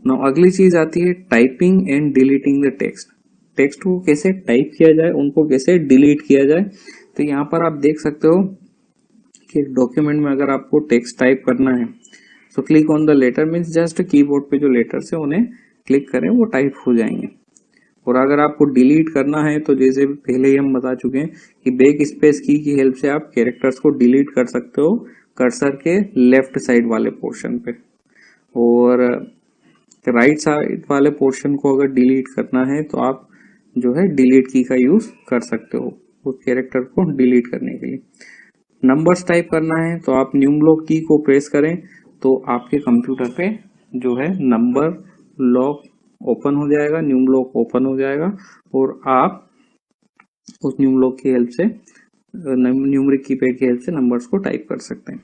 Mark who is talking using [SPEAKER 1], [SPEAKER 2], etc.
[SPEAKER 1] Now अगली चीज आती है typing and deleting the text. Text को कैसे टाइप किया जाए, उनको कैसे डिलीट किया जाए। तो यहाँ पर आप देख सकते हो कि डॉक्यूमेंट में अगर आपको टेक्स्ट टाइप करना है तो click on the letter, means just keyboard पे जो लेटर्स है उन्हें क्लिक करें, वो टाइप हो जाएंगे। और अगर आपको डिलीट करना है तो जैसे पहले ही हम बता चुके हैं कि बैक स्पेस की हेल्प से आप कैरेक्टर्स को डिलीट कर सकते हो कर्सर के लेफ्ट साइड वाले पोर्शन पे, और राइट साइड वाले पोर्शन को अगर डिलीट करना है तो आप जो है डिलीट की का यूज कर सकते हो उस कैरेक्टर को डिलीट करने के लिए। नंबर्स टाइप करना है तो आप न्यूमलॉक की को प्रेस करें तो आपके कंप्यूटर पे जो है नंबर लॉक ओपन हो जाएगा, न्यूमलॉक ओपन हो जाएगा, और आप उस न्यूमलॉक की हेल्प से न्यूमरिक कीपैड की हेल्प से नंबर्स को टाइप कर सकते हैं।